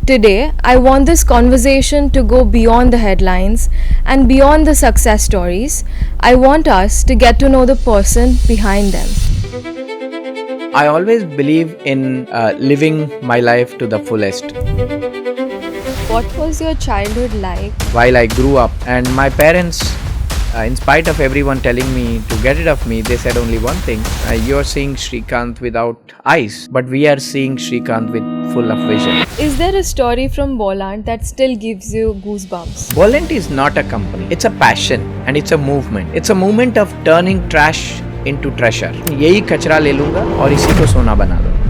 Today, I want this conversation to go beyond the headlines and beyond the success stories. I want us to get to know the person behind them. I always believe in living my life to the fullest. What was your childhood like? While I grew up, and my parents, in spite of everyone telling me to get rid of me, they said only one thing: you're seeing Srikanth without eyes, but we are seeing Srikanth with full of vision. Is there a story from Bollant that still gives you goosebumps? Bollant is not a company; it's a passion and it's a movement. It's a movement of turning trash into treasure. यही कचरा ले लूंगा और इसी को सोना बना दूंगा.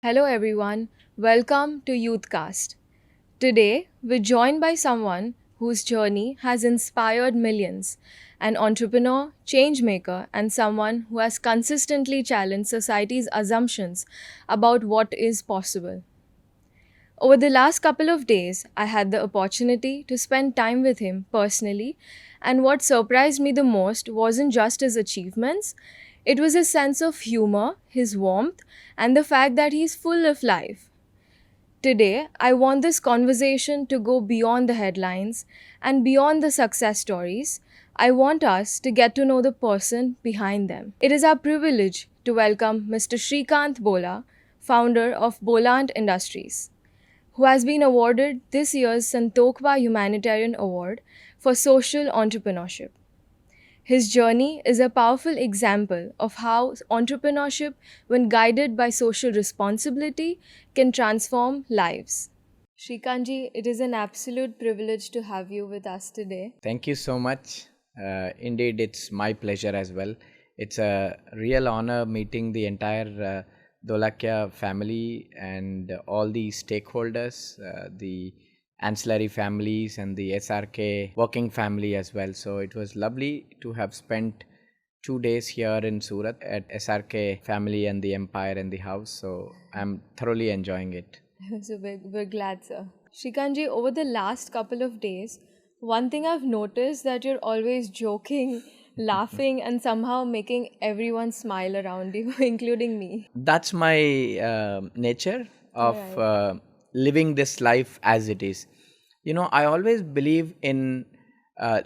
Hello everyone, welcome to Youthcast. Today, we're joined by someone whose journey has inspired millions, an entrepreneur, change maker, and someone who has consistently challenged society's assumptions about what is possible. Over the last couple of days, I had the opportunity to spend time with him personally, and what surprised me the most wasn't just his achievements, it was his sense of humor, his warmth, and the fact that he's full of life. Today, I want this conversation to go beyond the headlines and beyond the success stories. I want us to get to know the person behind them. It is our privilege to welcome Mr. Srikanth Bolla, founder of Bollant Industries, who has been awarded this year's Santokha Humanitarian Award for Social Entrepreneurship. His journey is a powerful example of how entrepreneurship, when guided by social responsibility, can transform lives. Shrikantji, it is an absolute privilege to have you with us today. Thank you so much. Indeed, it's my pleasure as well. It's a real honor meeting the entire Dolakya family and all the stakeholders, the ancillary families and the SRK working family as well. So it was lovely to have spent 2 days here in Surat at SRK family and the Empire and the house. So I'm thoroughly enjoying it. So we're glad, sir. Shrikantji, over the last couple of days, one thing I've noticed that you're always joking, laughing, and somehow making everyone smile around you, including me. That's my nature of living this life as it is. I always believe in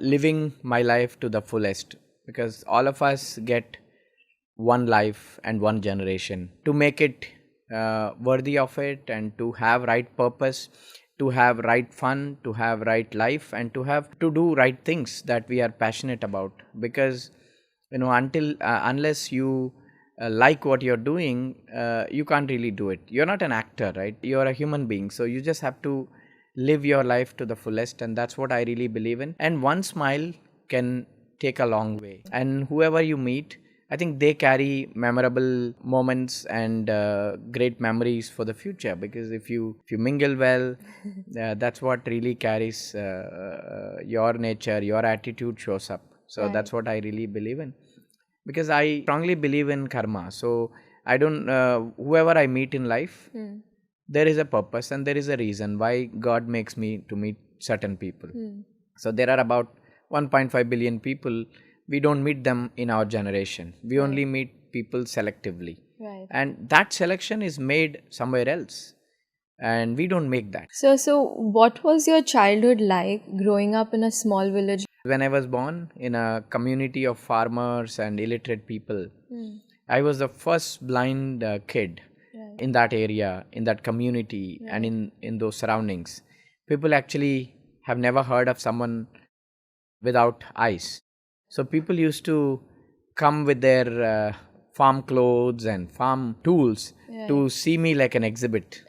living my life to the fullest, because all of us get one life and one generation. To make it worthy of it, and to have right purpose, to have right fun, to have right life, and to do right things that we are passionate about. Because unless you like what you're doing, you can't really do it. You're not an actor, right? You're a human being, so you just have to live your life to the fullest, and that's what I really believe in. And one smile can take a long way, and whoever you meet, I think they carry memorable moments and great memories for the future. Because if you mingle well, that's what really carries your nature, your attitude shows up. So Right. that's what I really believe in, because I strongly believe in karma. So I don't whoever I meet in life, there is a purpose and there is a reason why God makes me to meet certain people. So there are about 1.5 billion people. We don't meet them in our generation. We only meet people selectively. Right. And that selection is made somewhere else. And we don't make that. So what was your childhood like growing up in a small village? When I was born in a community of farmers and illiterate people, I was the first blind kid in that area, in that community, and in those surroundings. People actually have never heard of someone without eyes. So people used to come with their farm clothes and farm tools to see me like an exhibit.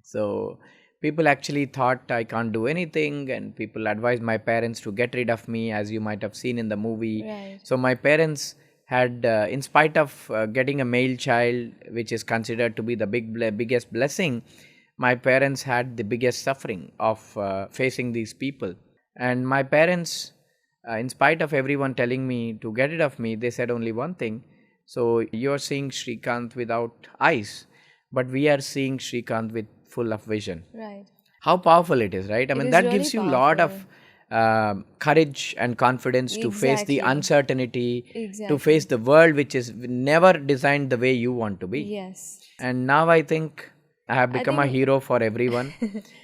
So people actually thought I can't do anything, and people advised my parents to get rid of me, as you might have seen in the movie. Right. So my parents had, in spite of getting a male child, which is considered to be the biggest blessing, my parents had the biggest suffering of facing these people. And my parents, in spite of everyone telling me to get rid of me, they said only one thing: So you're seeing Srikanth without eyes, but we are seeing Srikanth with full of vision. Right. How powerful it is, right? I It mean, is that really gives you a lot powerful. of courage and confidence to face the Exactly. uncertainty, to Exactly. face the world which is never designed the way you want to be. Yes. And now I think I have I become a think hero for everyone.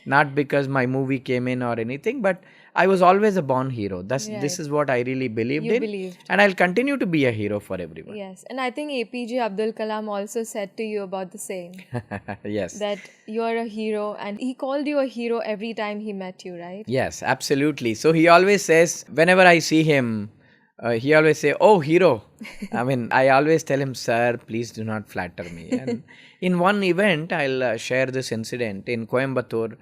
Not because my movie came in or anything, but I was always a born hero. This right. is what I really believed You in. believed. And I'll continue to be a hero for everyone. Yes. And I think APJ Abdul Kalam also said to you about the same. Yes. That you're a hero, and he called you a hero every time he met you, right? Yes, absolutely. So he always says, whenever I see him, he always say, "Oh, hero." I mean, I always tell him, "Sir, please do not flatter me." And in one event, I'll share this incident in Coimbatore.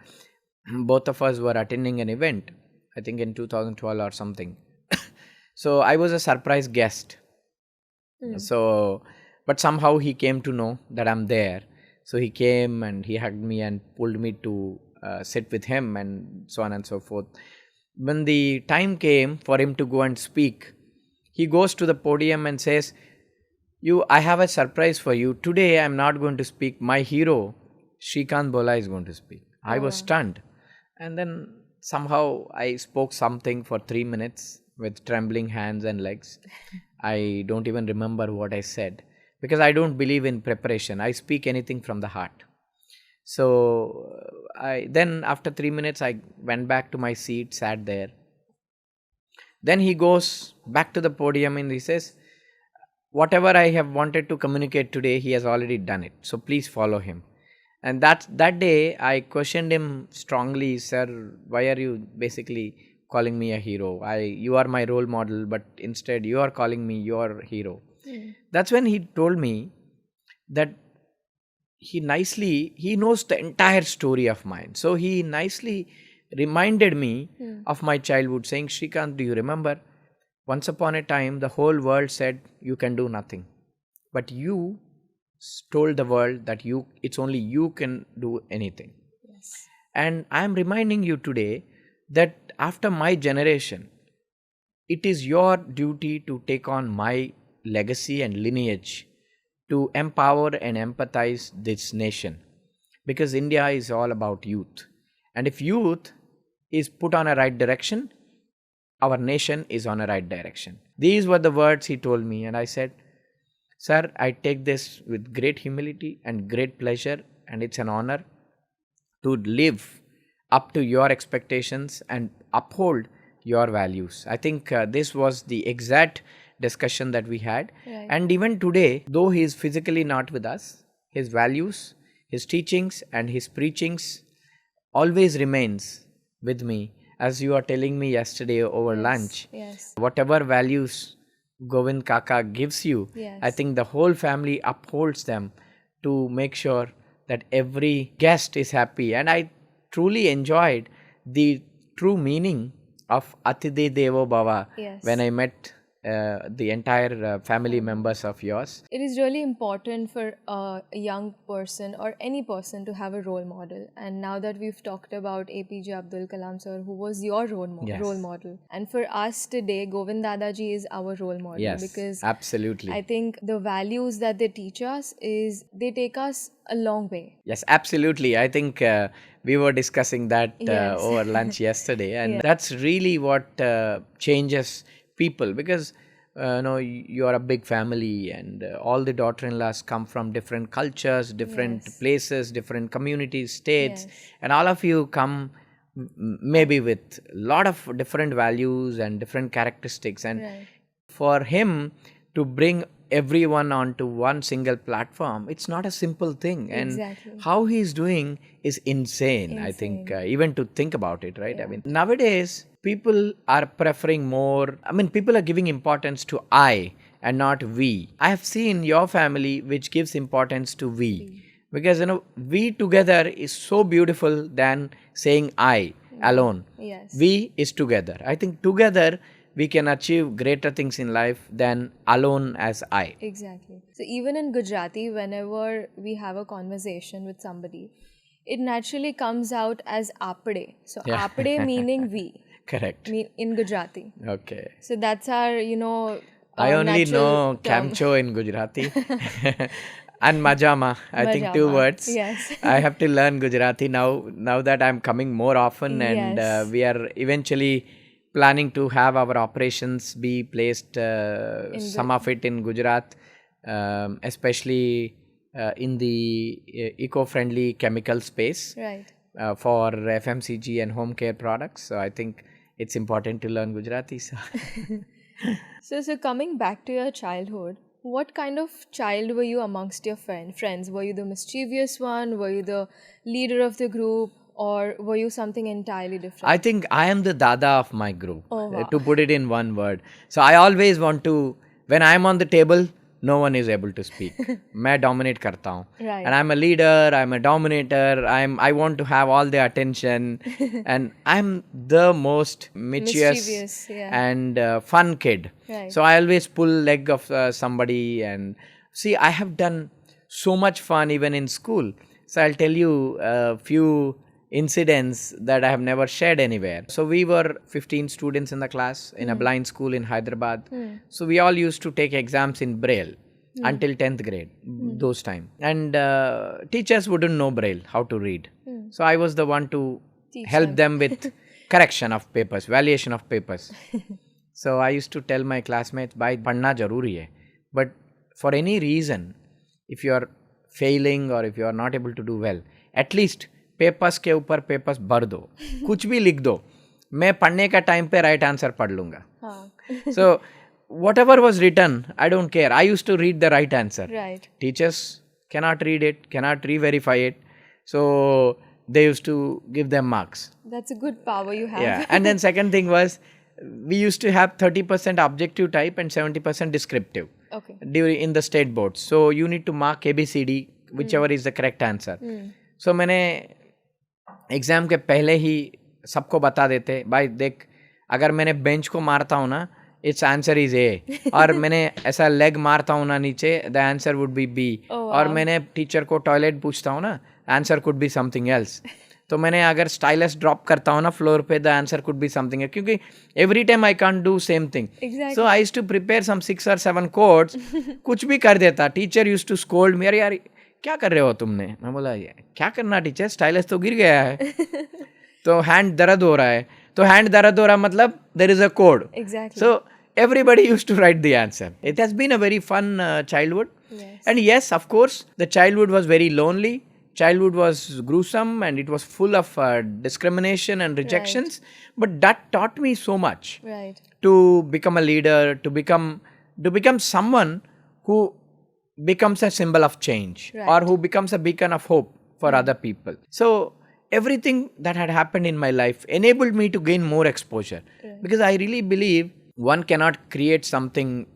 Both of us were attending an event, I think in 2012 or something. So I was a surprise guest. So, but somehow he came to know that I'm there. So he came and he hugged me and pulled me to sit with him and so on and so forth. When the time came for him to go and speak, he goes to the podium and says, I have a surprise for you. Today I'm not going to speak. My hero, Srikanth Bolla, is going to speak. I was stunned. And then somehow I spoke something for 3 minutes with trembling hands and legs. I don't even remember what I said because I don't believe in preparation. I speak anything from the heart. So I then after 3 minutes I went back to my seat, sat there. Then he goes back to the podium and he says, "Whatever I have wanted to communicate today, he has already done it. So please follow him." And that day I questioned him strongly, "Sir, why are you basically calling me a hero? You are my role model, but instead you are calling me your hero." That's when he told me that he knows the entire story of mine. So he nicely reminded me of my childhood, saying, "Srikanth, do you remember? Once upon a time, the whole world said you can do nothing, but you told the world that it's only you can do anything." Yes. And I am reminding you today that after my generation, it is your duty to take on my legacy and lineage to empower and empathize this nation, because India is all about youth. And if youth is put on a right direction, our nation is on a right direction. These were the words he told me, and I said, "Sir, I take this with great humility and great pleasure, and it's an honor to live up to your expectations and uphold your values." I think this was the exact discussion that we had. Right. And even today, though he is physically not with us, his values, his teachings, and his preachings always remains with me. As you are telling me yesterday over lunch, Yes. whatever values Govind Kaka gives you, Yes. I think the whole family upholds them to make sure that every guest is happy. And I truly enjoyed the true meaning of Atidhi Devo Bhava Yes. when I met the entire family members of yours. It is really important for a young person or any person to have a role model. And now that we've talked about APJ Abdul Kalam sir, who was your Yes. role model, and for us today, Govind Dadaji is our role model. Yes, because absolutely. I think the values that they teach us they take us a long way. Yes, absolutely. I think we were discussing that Yes. over lunch yesterday, and that's really what changes people, because you are a big family, and all the daughter-in-laws come from different cultures, different places, different communities, states, and all of you come maybe with a lot of different values and different characteristics. And for him to bring everyone onto one single platform, it's not a simple thing. And how he's doing is insane. I think even to think about it, right? I mean, nowadays people are preferring more, people are giving importance to I and not we. I have seen your family which gives importance to we, because we together is so beautiful than saying I alone. We is together. I think together we can achieve greater things in life than alone as I. Exactly. So even in Gujarati, whenever we have a conversation with somebody, it naturally comes out as apde. So apde meaning we. Correct. In Gujarati. Okay. So that's our, I only natural know term. Kamcho in Gujarati and Majama. I think two Majama. words. Yes. I have to learn Gujarati now. Now that I'm coming more often, and Yes. we are eventually planning to have our operations be placed, In some of it in Gujarat, especially in the eco-friendly chemical space Right. for FMCG and home care products. So I think it's important to learn Gujarati. So. So coming back to your childhood, what kind of child were you amongst your friends? Were you the mischievous one? Were you the leader of the group? Or were you something entirely different? I think I am the Dada of my group, Oh, wow. to put it in one word. So I always want to, when I am on the table, no one is able to speak. मैं dominate करता हूँ. Right. And I'm a leader, I'm a dominator, I want to have all the attention. And I'm the most mischievous yeah. and fun kid. Right. So I always pull leg of somebody, and see, I have done so much fun even in school. So I'll tell you a few incidents that I have never shared anywhere. So we were 15 students in the class in a blind school in Hyderabad. So we all used to take exams in Braille until 10th grade, those time. And teachers wouldn't know Braille, how to read. So I was the one to help them with correction of papers, valuation of papers. So I used to tell my classmates, bhai, padhna zaruri hai. But for any reason, if you are failing or if you are not able to do well, at least papers के ऊपर papers भर दो, कुछ भी लिख दो, मैं पढ़ने का टाइम पे राइट आंसर पढ़ लूंगा. So whatever was written, I don't care. I used to read the right answer. Right. Teachers cannot read it, cannot re-verify it. So they used to give them marks. That's a good power you have. Yeah. And then second thing was, we used to have 30% objective type and 70% descriptive. Okay. In the state boards. So you need to mark ABCD, whichever is the correct answer. So मैंने exam के पहले ही सबको बता देते, भाई देख, अगर मैंने बेंच को मारता हूँ ना, इट्स आंसर इज ए, और मैंने ऐसा लेग मारता हूँ ना नीचे, the answer would be B. और मैंने टीचर को टॉयलेट पूछता हूँ ना, answer could be something else. तो मैंने अगर स्टाइलस ड्रॉप करता हूँ ना फ्लोर पे, the answer could be something else, क्योंकि every time I can't do same thing. So I used to prepare some 6 or 7 codes, कुछ भी कर देता. Teacher used to scold me, अरे यार क्या कर रहे हो तुमने? मैं बोला, क्या करना टीचर, स्टाइलस तो गिर गया है. तो हैंड दर्द हो रहा है, तो हैंड दर्द हो रहा मतलब there is a code. So everybody used to write the answer. It has been a very fun childhood. Yes. And yes, of course, the childhood was very lonely. Childhood was gruesome and it was full of discrimination and rejections. Right. But that taught me so much. Right. To become a leader, to become someone who becomes a symbol of change. Right. Or who becomes a beacon of hope for other people. So everything that had happened in my life enabled me to gain more exposure. Right. Because I really believe one cannot create something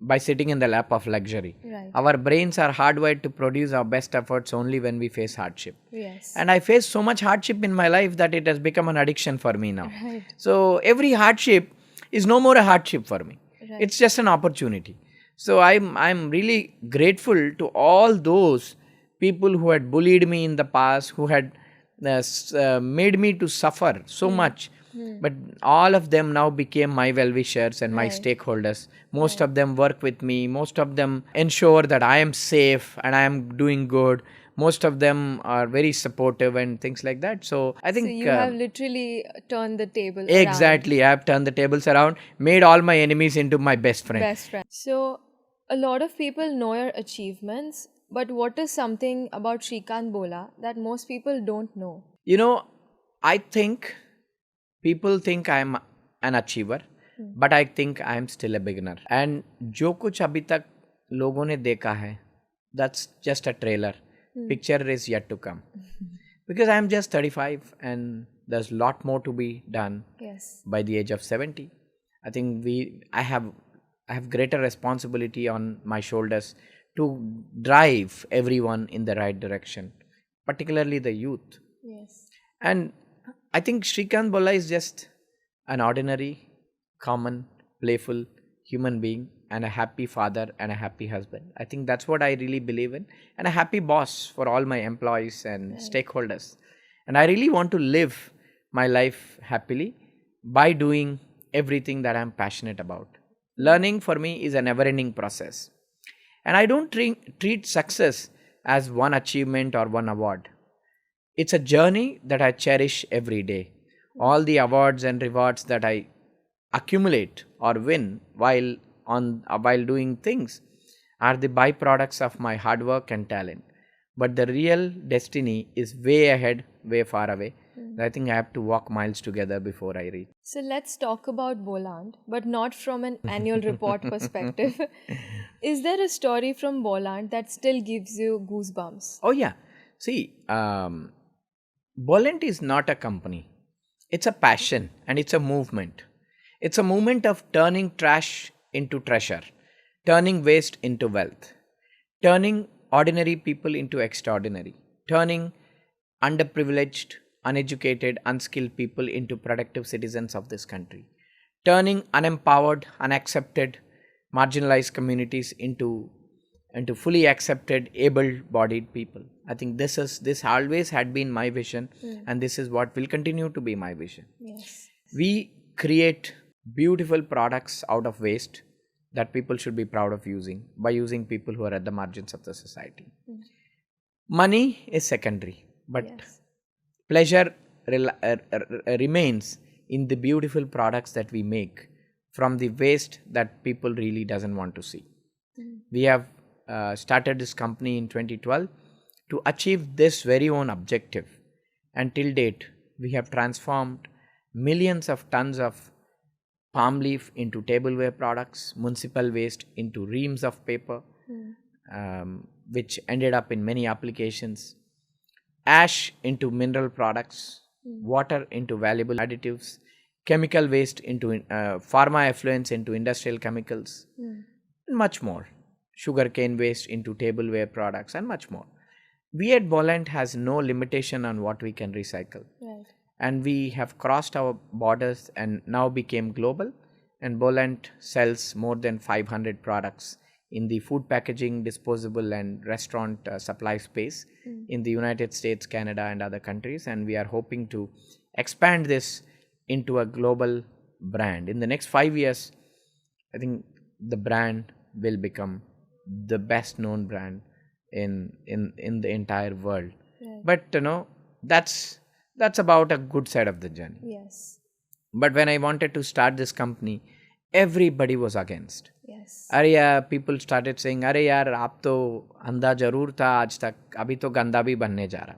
by sitting in the lap of luxury. Right. Our brains are hardwired to produce our best efforts only when we face hardship. Yes. And I faced so much hardship in my life that it has become an addiction for me now. Right. So every hardship is no more a hardship for me. Right. It's just an opportunity. So I'm really grateful to all those people who had bullied me in the past, who had made me to suffer so much. But all of them now became my well-wishers and my stakeholders. Most of them work with me. Most of them ensure that I am safe and I am doing good. Most of them are very supportive and things like that. So I think... So you have literally turned the table around. Exactly. I have turned the tables around, made all my enemies into my best friend. Best friend. So a lot of people know your achievements, but what is something about Srikanth Bolla that most people don't know? You know, I think... people think I am an achiever, but I think I am still a beginner. And जो कुछ अभी तक लोगों ने देखा है, that's just a trailer. Picture is yet to come. Because I am just 35 and there's a lot more to be done. Yes. By the age of 70. I think I have greater responsibility on my shoulders to drive everyone in the right direction, particularly the youth. Yes. And I think Srikanth Bolla is just an ordinary, common, playful human being and a happy father and a happy husband. I think that's what I really believe in. And a happy boss for all my employees and stakeholders. And I really want to live my life happily by doing everything that I'm passionate about. Learning for me is a never ending process. And I don't treat success as one achievement or one award. It's a journey that I cherish every day. All the awards and rewards that I accumulate or win while doing things are the byproducts of my hard work and talent. But the real destiny is way ahead, way far away. I think I have to walk miles together before I reach. So let's talk about Bollant, but not from an annual report perspective. Is there a story from Bollant that still gives you goosebumps? Oh, yeah. See, Bollant is not a company. It's a passion and it's a movement. It's a movement of turning trash into treasure, turning waste into wealth, turning ordinary people into extraordinary, turning underprivileged, uneducated, unskilled people into productive citizens of this country, turning unempowered, unaccepted, marginalized communities into fully accepted, able-bodied people. I think this always had been my vision, and this is what will continue to be my vision. Yes. We create beautiful products out of waste that people should be proud of using by using people who are at the margins of the society. Money is secondary, but pleasure remains in the beautiful products that we make from the waste that people really doesn't want to see. We have started this company in 2012 to achieve this very own objective, and till date we have transformed millions of tons of palm leaf into tableware products, municipal waste into reams of paper, which ended up in many applications, ash into mineral products, water into valuable additives, chemical waste into pharma effluents into industrial chemicals, and much more. Sugarcane waste into tableware products and much more. We at Bollant has no limitation on what we can recycle. Right. And we have crossed our borders and now became global, and Bollant sells more than 500 products in the food packaging, disposable and restaurant supply space in the United States, Canada and other countries, and we are hoping to expand this into a global brand. In the next 5 years, I think the brand will become the best known brand in the entire world. Right. But that's about a good side of the journey. Yes. But when I wanted to start this company, everybody was against. Yes. अरे यार, people started saying, अरे यार आप तो अंधा जरूर था आज तक, अभी तो गंदा भी बनने जा रहा.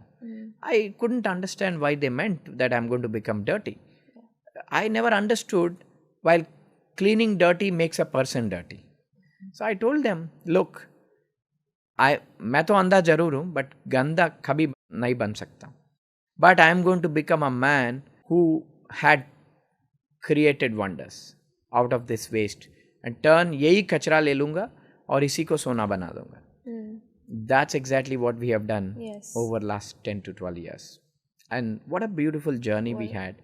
I couldn't understand why they meant that I'm going to become dirty. I never understood while cleaning dirty makes a person dirty. So I told them, look, मैं तो अंधा जरूर हूँ, but गंदा कभी नहीं बन सकता. But I am going to become a man who had created wonders out of this waste and turn यही कचरा ले लूँगा और इसी को सोना बना दूँगा. That's exactly what we have done over last 10 to 12 years. And what a beautiful journey we had.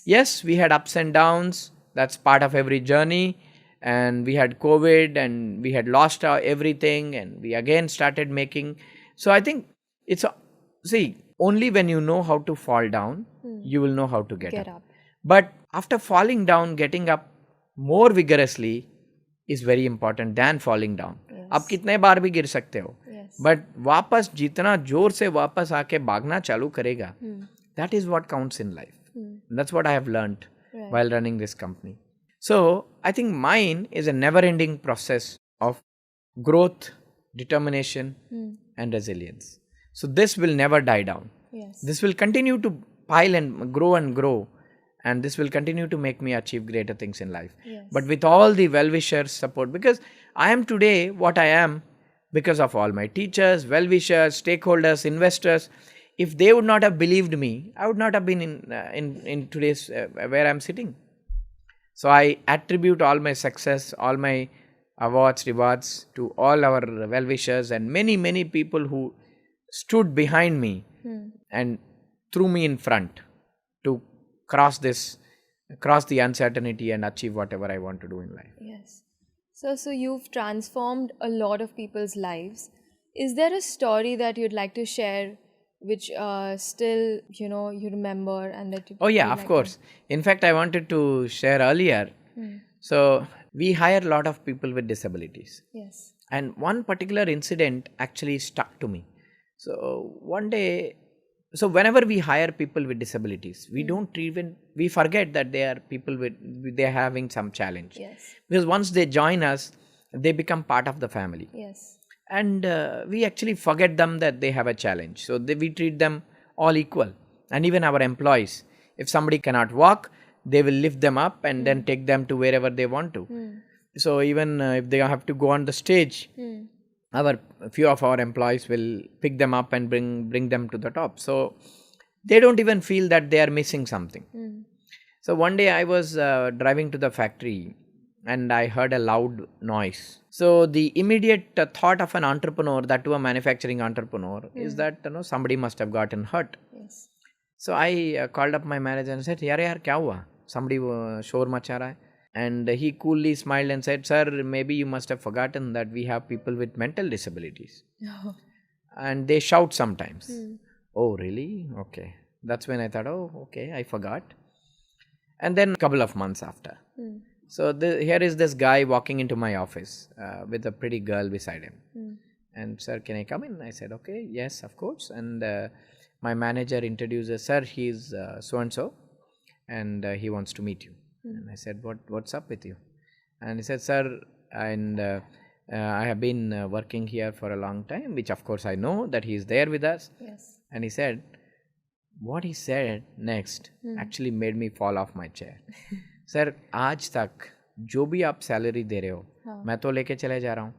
Yes, we had ups and downs. That's part of every journey. And we had COVID and we had lost everything and we again started making. So I think only when you know how to fall down, you will know how to get up. But after falling down, getting up more vigorously is very important than falling down. आप कितने बार भी गिर सकते हो, but वापस जितना जोर से वापस आके भागना चालू करेगा, that is what counts in life. That's what I have learned while running this company. So I think mine is a never-ending process of growth, determination, and resilience. So this will never die down. This will continue to pile and grow, and this will continue to make me achieve greater things in life. But with all the well-wishers' support, because I am today what I am because of all my teachers, well-wishers, stakeholders, investors. If they would not have believed me, I would not have been in today's where I am sitting. So I attribute all my success, all my awards, rewards to all our well-wishers and many, many people who stood behind me and threw me in front to cross the uncertainty and achieve whatever I want to do in life. Yes. So you've transformed a lot of people's lives. Is there a story that you'd like to share which still, you remember and that you... Oh yeah, of course. In fact, I wanted to share earlier. So we hire a lot of people with disabilities. Yes. And one particular incident actually stuck to me. So one day, so whenever we hire people with disabilities, we don't even, we forget that they are people with, they're having some challenge. Yes. Because once they join us, they become part of the family. Yes. And we actually forget them that they have a challenge. So we treat them all equal. And even our employees, if somebody cannot walk, they will lift them up and then take them to wherever they want to. So even if they have to go on the stage, a few of our employees will pick them up and bring them to the top. So they don't even feel that they are missing something. So one day I was driving to the factory and I heard a loud noise. So the immediate thought of an entrepreneur, that to a manufacturing entrepreneur, is that somebody must have gotten hurt. Yes. So I called up my manager and said, yaar kya hua? Somebody shor macha raha hai. And he coolly smiled and said, sir, maybe you must have forgotten that we have people with mental disabilities. And they shout sometimes. Oh, really? Okay. That's when I thought, oh, okay, I forgot. And then a couple of months after. So here is this guy walking into my office with a pretty girl beside him. And, sir, can I come in? I said, okay, yes, of course. And my manager introduces, sir, he's so-and-so, and he wants to meet you. And I said, what's up with you? And he said, sir, and I have been working here for a long time, which of course I know that he is there with us. Yes. And he said, what he said next actually made me fall off my chair. Sir आज तक जो भी आप salary दे रहे हो मैं तो लेके चले जा रहा हूँ,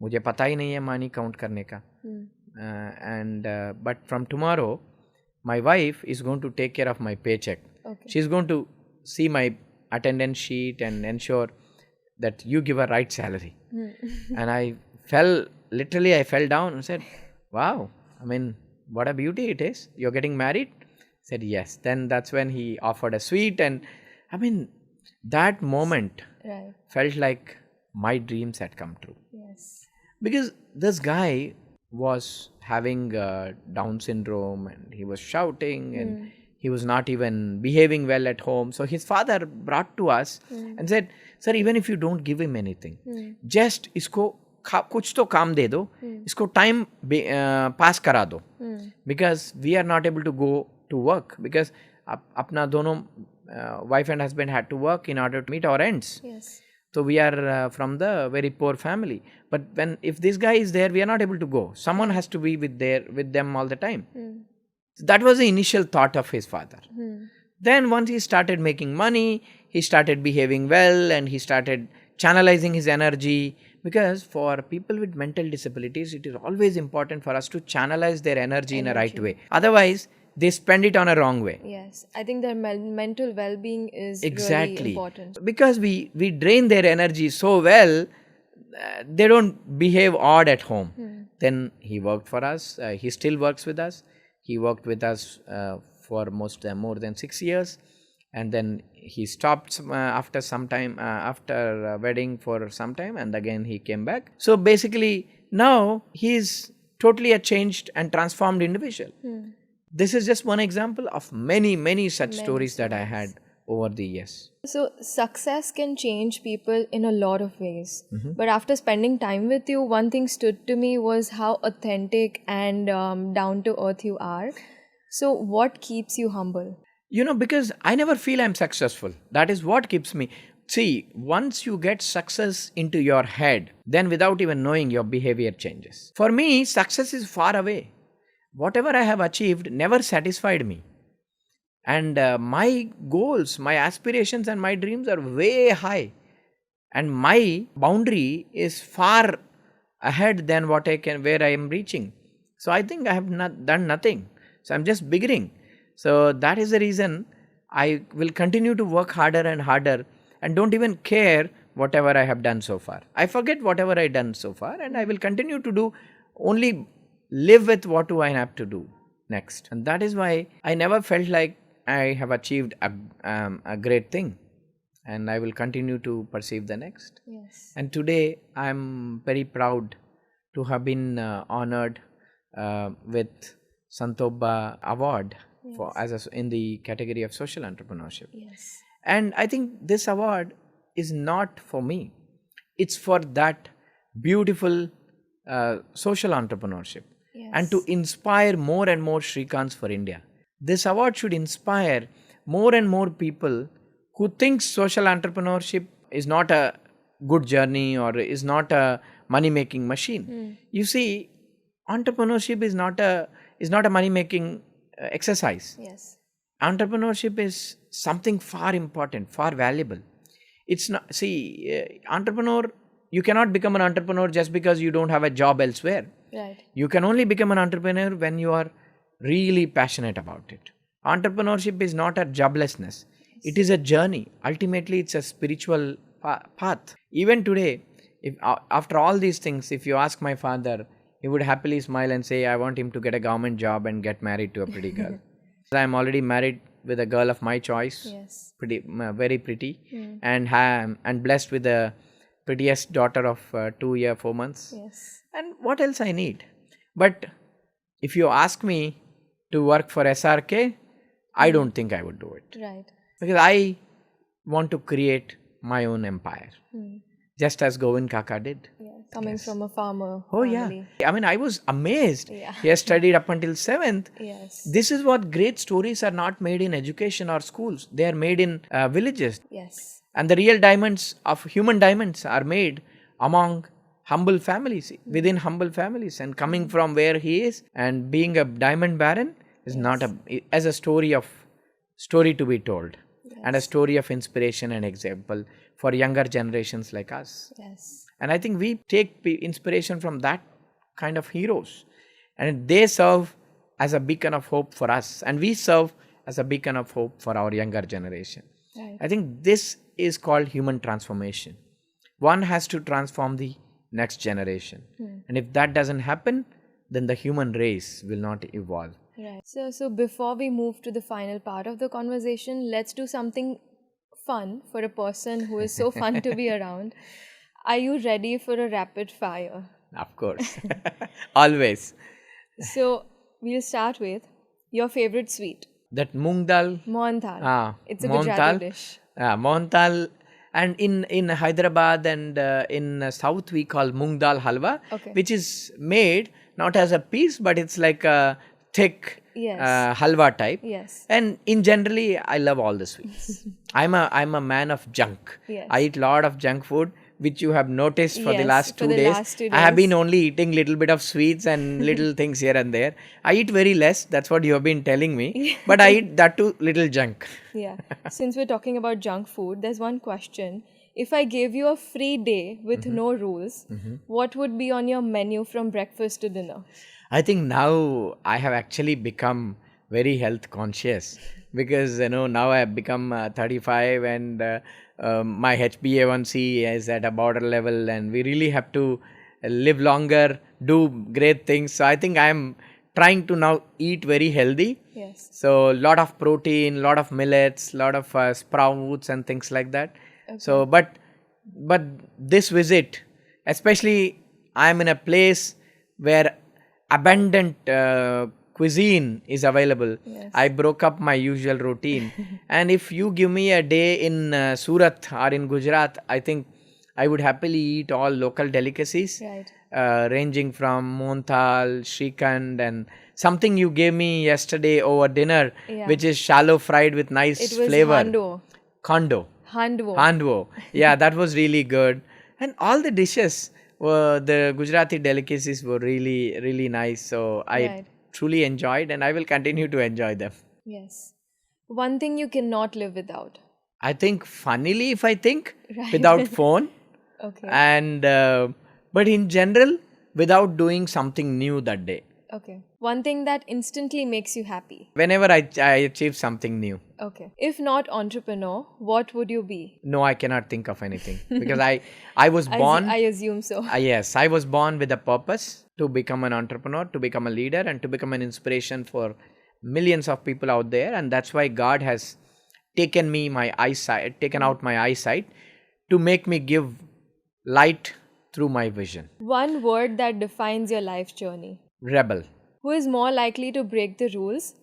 मुझे पता ही नहीं है मनी काउंट करने का. And but from tomorrow my wife is going to take care of my pay check. She is going to see my attendance sheet and ensure that you give a right salary. And I fell down and said, wow, I mean, what a beauty it is. You're getting married? Said yes. Then that's when he offered a sweet, and I mean, that moment felt like my dreams had come true. Yes. Because this guy was having Down syndrome and he was shouting and he was not even behaving well at home. So his father brought to us and said, sir, even if you don't give him anything, just isko kuch to kaam de do, isko time pass kara do. Because we are not able to go to work because apna dono wife and husband had to work in order to meet our ends. Yes. So we are from the very poor family. But if this guy is there, we are not able to go. Someone has to be with them all the time. So that was the initial thought of his father. Then once he started making money, he started behaving well and he started channelizing his energy. Because for people with mental disabilities, it is always important for us to channelize their energy in a right way. Otherwise, they spend it on a wrong way. Yes, I think their mental well-being is exactly really important. Because we drain their energy so well, they don't behave odd at home. Then he worked for us. He still works with us. He worked with us for more than 6 years, and then he stopped after some time, after wedding for some time, and again he came back. So basically now he is totally a changed and transformed individual. This is just one example of many such stories that I had over the years. So success can change people in a lot of ways. But after spending time with you, one thing stood to me was how authentic and down to earth you are. So what keeps you humble? Because I never feel I'm successful. That is what keeps me. See, once you get success into your head, then without even knowing, your behavior changes. For me, success is far away. Whatever I have achieved never satisfied me. And my goals, my aspirations and my dreams are way high. And my boundary is far ahead than where I am reaching. So I think I have not done nothing. So I'm just beginning. So that is the reason I will continue to work harder and harder and don't even care whatever I have done so far. I forget whatever I done so far and I will continue to do only live with what do I have to do next. And that is why I never felt like I have achieved a great thing. And I will continue to perceive the next. Yes. And today I'm very proud to have been honored with Santobha Award in the category of social entrepreneurship. Yes. And I think this award is not for me. it's for that beautiful social entrepreneurship and to inspire more and more Srikanths for India. This award should inspire more and more people who think social entrepreneurship is not a good journey or is not a money making machine. You see, entrepreneurship is not a money making exercise. Yes. Entrepreneurship is something far important, far valuable. It's not, see, entrepreneur, you cannot become an entrepreneur just because you don't have a job elsewhere. Right. You can only become an entrepreneur when you are really passionate about it. Entrepreneurship is not a joblessness. It is a journey. Ultimately, it's a spiritual path. Even today, if after all these things, if you ask my father, he would happily smile and say, I want him to get a government job and get married to a pretty girl. I'm already married with a girl of my choice. Yes. Pretty, very pretty, and blessed with the prettiest daughter of 2 years 4 months. Yes. And what else I need? But if you ask me to work for SRK, I don't think I would do it. Right. Because I want to create my own empire. Just as Govind Kaka did. Yeah. Coming from a farmer Oh family. yeah. I mean, I was amazed. Yeah. He has studied up until 7th. Yes. This is what great stories are not made in education or schools. They are made in villages. Yes. And the real diamonds of human diamonds are made among humble families, within humble families. And coming from where he is and being a diamond baron is not as a story to be told. And a story of inspiration and example for younger generations like us. Yes. And I think we take inspiration from that kind of heroes. And they serve as a beacon of hope for us. And we serve as a beacon of hope for our younger generation. Right. I think this is called human transformation. One has to transform the next generation. And if that doesn't happen, then the human race will not evolve. Right. So before we move to the final part of the conversation, let's do something fun for a person who is so fun to be around. Are you ready for a rapid fire? Of course. Always. So we'll start with your favorite sweet. That moong dal. Mohan thal. It's a Gujarati Mohan dish. Mohan dal. And in Hyderabad and in South we call moong dal halwa, which is made not as a piece, but it's like a thick halwa type. Yes. And in generally, I love all the sweets. I'm a man of junk. Yes. I eat lot of junk food, which you have noticed for the last 2 days. Last 2 days. I have been only eating little bit of sweets and little things here and there. I eat very less. That's what you have been telling me. But I eat that too little junk. Yeah. Since we're talking about junk food, there's one question. If I gave you a free day with no rules, what would be on your menu from breakfast to dinner? I think now I have actually become very health conscious because now I have become 35 and my HbA1c is at a border level and we really have to live longer, do great things. So I think I am trying to now eat very healthy. Yes. So lot of protein, lot of millets, lot of sprouts and things like that. So but this visit, especially I am in a place where abundant cuisine is available. Yes. I broke up my usual routine. And if you give me a day in Surat or in Gujarat, I think I would happily eat all local delicacies. Right. Ranging from Monthal, Srikanth and something you gave me yesterday over dinner, which is shallow fried with nice flavor. Handwo. Yeah, that was really good. And all the dishes, the Gujarati delicacies were really, really nice. So I truly enjoyed and I will continue to enjoy them. Yes. One thing you cannot live without. I think funnily, if I think, without phone. And but in general, without doing something new that day. Okay. One thing that instantly makes you happy. Whenever I achieve something new. Okay. If not entrepreneur, what would you be? No, I cannot think of anything because I was born. I assume so. Yes, I was born with a purpose to become an entrepreneur, to become a leader and to become an inspiration for millions of people out there. And that's why God has taken out my eyesight to make me give light through my vision. One word that defines your life journey. Rebel. Who is more likely to break the rules?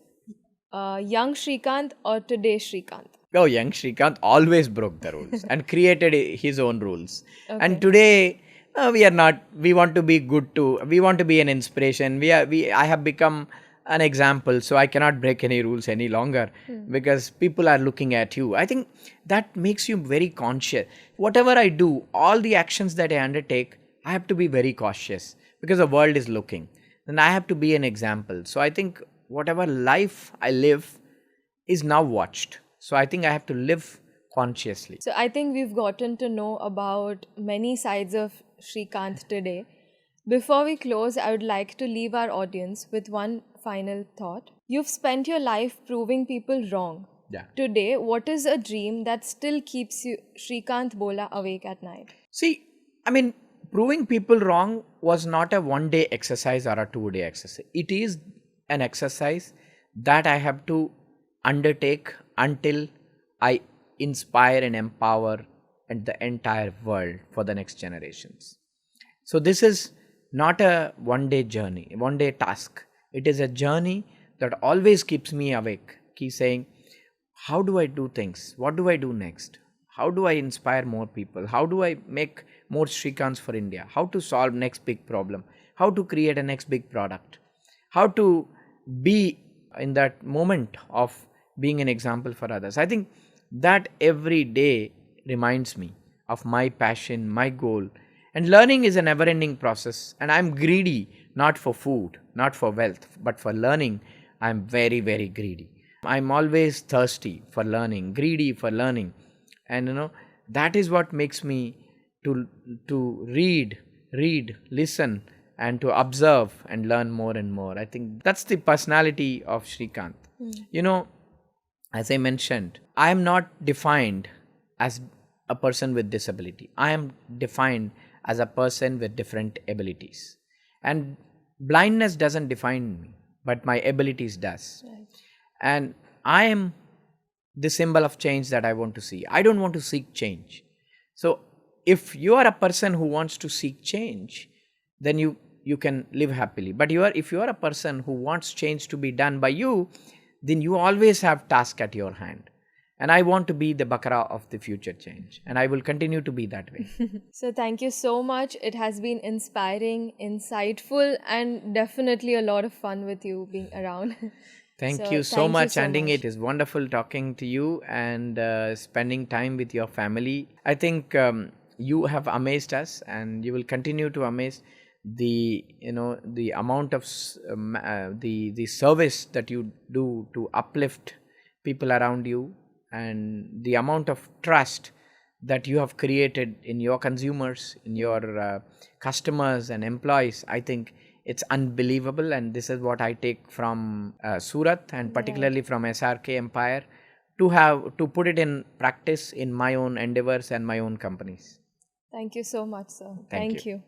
Young Srikanth or today's Srikanth? Oh, young Srikanth always broke the rules and created his own rules. Okay. And today, we are not. We want to be good too. We want to be an inspiration. I have become an example, so I cannot break any rules any longer because people are looking at you. I think that makes you very conscious. Whatever I do, all the actions that I undertake, I have to be very cautious because the world is looking, and I have to be an example. So I think whatever life I live is now watched. So I think I have to live consciously. So I think we've gotten to know about many sides of Srikanth today. Before we close, I would like to leave our audience with one final thought. You've spent your life proving people wrong. Yeah. Today, what is a dream that still keeps you, Srikanth Bolla, awake at night? See, I mean, proving people wrong was not a one-day exercise or a two-day exercise. It is an exercise that I have to undertake until I inspire and empower the entire world for the next generations. So this is not a one-day journey, one-day task. It is a journey that always keeps me awake, keeps saying, how do I do things? What do I do next? How do I inspire more people? How do I make more Srikanths for India? How to solve next big problem? How to create a next big product? How to be in that moment of being an example for others? I think that every day reminds me of my passion, my goal. And learning is a never-ending process. And I'm greedy, not for food, not for wealth, but for learning. I'm very, very greedy. I'm always thirsty for learning, greedy for learning. And that is what makes me to read, listen, and to observe and learn more and more. I think that's the personality of Srikanth. As I mentioned, I am not defined as a person with disability. I am defined as a person with different abilities. And blindness doesn't define me, but my abilities does. Right. And I am the symbol of change that I want to see. I don't want to seek change. So if you are a person who wants to seek change, then you can live happily. But if you are a person who wants change to be done by you, then you always have task at your hand. And I want to be the Bakara of the future change. And I will continue to be that way. So thank you so much. It has been inspiring, insightful, and definitely a lot of fun with you being around. Thank you so much, Anding. It is wonderful talking to you and spending time with your family. I think you have amazed us, and you will continue to amaze. The amount of the service that you do to uplift people around you, and the amount of trust that you have created in your consumers, in your customers and employees, I think it's unbelievable. And this is what I take from Surat, and particularly from SRK Empire, to put it in practice in my own endeavors and my own companies. Thank you so much, sir. Thank you.